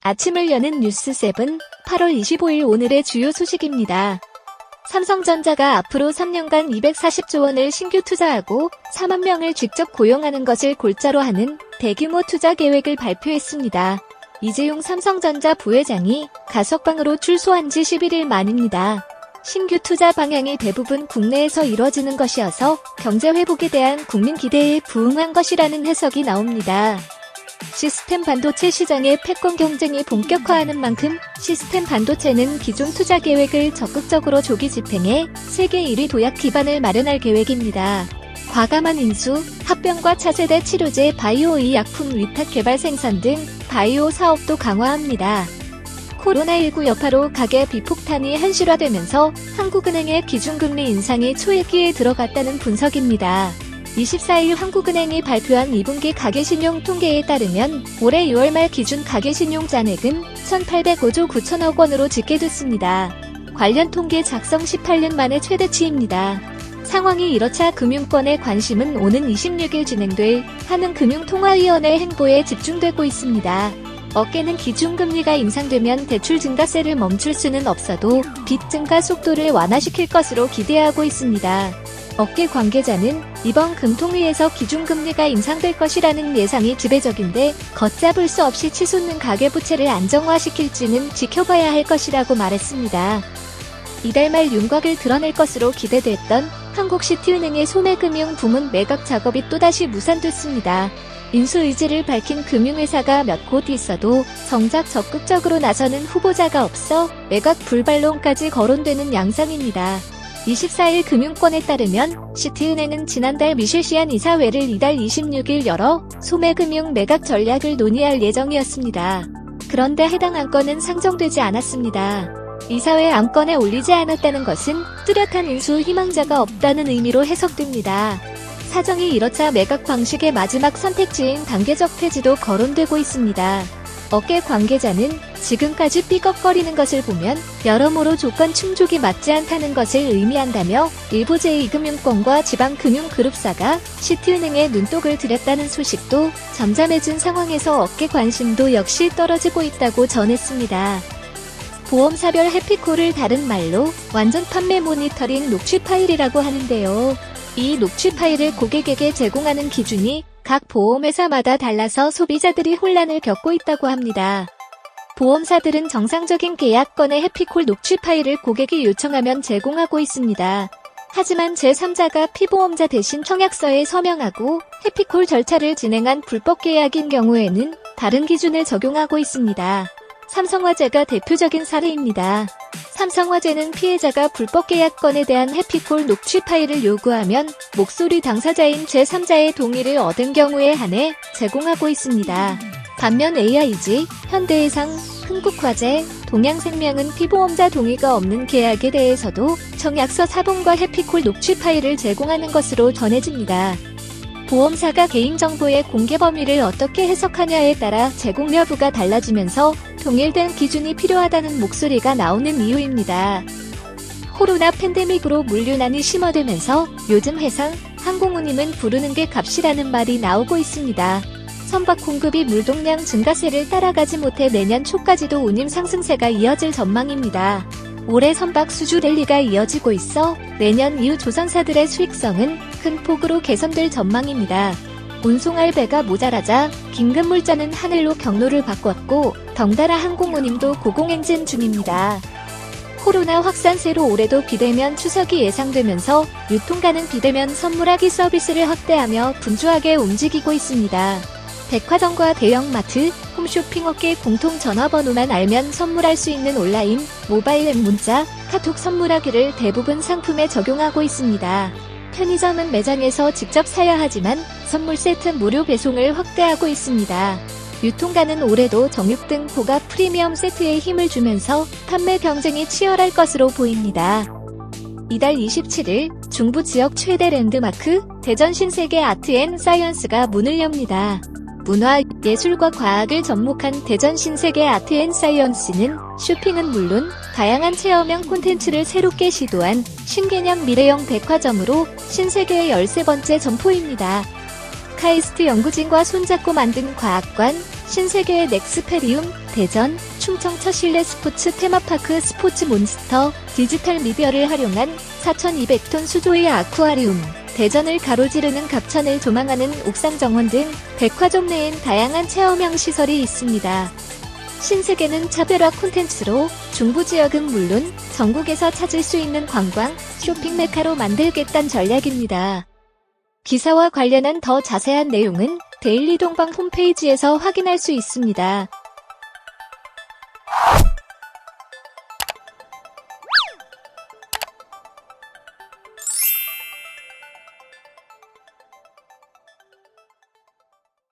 아침을 여는 뉴스7 8월 25일 오늘의 주요 소식입니다. 삼성전자가 앞으로 3년간 240조 원을 신규 투자하고 4만 명을 직접 고용하는 것을 골자로 하는 대규모 투자 계획을 발표했습니다. 이재용 삼성전자 부회장이 가석방으로 출소한 지 11일 만입니다. 신규 투자 방향이 대부분 국내에서 이뤄지는 것이어서 경제 회복에 대한 국민 기대에 부응한 것이라는 해석이 나옵니다. 시스템 반도체 시장의 패권 경쟁이 본격화하는 만큼 시스템 반도체는 기존 투자 계획을 적극적으로 조기 집행해 세계 1위 도약 기반을 마련할 계획입니다. 과감한 인수, 합병과 차세대 치료제 바이오 의약품 위탁 개발 생산 등 바이오 사업도 강화합니다. 코로나19 여파로 가계 비폭탄이 현실화되면서 한국은행의 기준금리 인상이 초읽기에 들어갔다는 분석입니다. 24일 한국은행이 발표한 2분기 가계신용 통계에 따르면 올해 6월 말 기준 가계신용 잔액은 1,805조 9천억 원으로 집계됐습니다. 관련 통계 작성 18년 만에 최대치입니다. 상황이 이렇자 금융권의 관심은 오는 26일 진행될 한은금융통화위원회 행보에 집중되고 있습니다. 업계는 기준금리가 인상되면 대출 증가세를 멈출 수는 없어도 빚 증가 속도를 완화시킬 것으로 기대하고 있습니다. 업계 관계자는 이번 금통위에서 기준금리가 인상될 것이라는 예상이 지배적인데 걷잡을 수 없이 치솟는 가계부채를 안정화시킬지는 지켜봐야 할 것이라고 말했습니다. 이달 말 윤곽을 드러낼 것으로 기대됐던 한국시티은행의 소매금융 부문 매각 작업이 또다시 무산됐습니다. 인수 의지를 밝힌 금융회사가 몇 곳 있어도 정작 적극적으로 나서는 후보자가 없어 매각 불발론까지 거론되는 양상입니다. 24일 금융권에 따르면 시티은행은 지난달 미실시안 이사회를 이달 26일 열어 소매금융 매각 전략을 논의할 예정이었습니다. 그런데 해당 안건은 상정되지 않았습니다. 이사회 안건에 올리지 않았다는 것은 뚜렷한 인수 희망자가 없다는 의미로 해석됩니다. 사정이 이렇자 매각 방식의 마지막 선택지인 단계적 폐지도 거론되고 있습니다. 업계 관계자는 지금까지 삐걱거리는 것을 보면 여러모로 조건 충족이 맞지 않다는 것을 의미한다며 일부 제2금융권과 지방금융그룹사가 시티은행에 눈독을 들였다는 소식도 잠잠해진 상황에서 업계 관심도 역시 떨어지고 있다고 전했습니다. 보험사별 해피콜을 다른 말로 완전 판매 모니터링 녹취 파일이라고 하는데요. 이 녹취 파일을 고객에게 제공하는 기준이 각 보험회사마다 달라서 소비자들이 혼란을 겪고 있다고 합니다. 보험사들은 정상적인 계약건의 해피콜 녹취 파일을 고객이 요청하면 제공하고 있습니다. 하지만 제3자가 피보험자 대신 청약서에 서명하고 해피콜 절차를 진행한 불법 계약인 경우에는 다른 기준을 적용하고 있습니다. 삼성화재가 대표적인 사례입니다. 삼성화재는 피해자가 불법 계약건에 대한 해피콜 녹취 파일을 요구하면 목소리 당사자인 제3자의 동의를 얻은 경우에 한해 제공하고 있습니다. 반면 AIG, 현대해상, 흥국화재, 동양생명은 피보험자 동의가 없는 계약에 대해서도 청약서 사본과 해피콜 녹취 파일을 제공하는 것으로 전해집니다. 보험사가 개인정보의 공개 범위를 어떻게 해석하냐에 따라 제공 여부가 달라지면서 동일된 기준이 필요하다는 목소리가 나오는 이유입니다. 코로나 팬데믹으로 물류난이 심화되면서 요즘 해상, 항공운임은 부르는 게 값이라는 말이 나오고 있습니다. 선박 공급이 물동량 증가세를 따라가지 못해 내년 초까지도 운임 상승세가 이어질 전망입니다. 올해 선박 수주 랠리가 이어지고 있어 내년 이후 조선사들의 수익성은 큰 폭으로 개선될 전망입니다. 운송할 배가 모자라자 긴급물자는 하늘로 경로를 바꿨고 덩달아 항공운임도 고공행진 중입니다. 코로나 확산세로 올해도 비대면 추석이 예상되면서 유통가는 비대면 선물하기 서비스를 확대하며 분주하게 움직이고 있습니다. 백화점과 대형마트, 홈쇼핑 업계 공통 전화번호만 알면 선물할 수 있는 온라인, 모바일 앱 문자, 카톡 선물하기를 대부분 상품에 적용하고 있습니다. 편의점은 매장에서 직접 사야 하지만 선물 세트 무료 배송을 확대하고 있습니다. 유통가는 올해도 정육 등 고가 프리미엄 세트에 힘을 주면서 판매 경쟁이 치열할 것으로 보입니다. 이달 27일 중부 지역 최대 랜드마크 대전 신세계 아트앤사이언스가 문을 엽니다. 문화, 예술과 과학을 접목한 대전 신세계 아트앤사이언스는 쇼핑은 물론 다양한 체험형 콘텐츠를 새롭게 시도한 신개념 미래형 백화점으로 신세계의 13번째 점포입니다. 카이스트 연구진과 손잡고 만든 과학관, 신세계의 넥스페리움, 대전, 충청처 실내 스포츠 테마파크 스포츠몬스터, 디지털 미디어를 활용한 4,200톤 수조의 아쿠아리움, 대전을 가로지르는 갑천을 조망하는 옥상 정원 등 백화점 내엔 다양한 체험형 시설이 있습니다. 신세계는 차별화 콘텐츠로 중부 지역은 물론 전국에서 찾을 수 있는 관광, 쇼핑 메카로 만들겠다는 전략입니다. 기사와 관련한 더 자세한 내용은 데일리 동방 홈페이지에서 확인할 수 있습니다.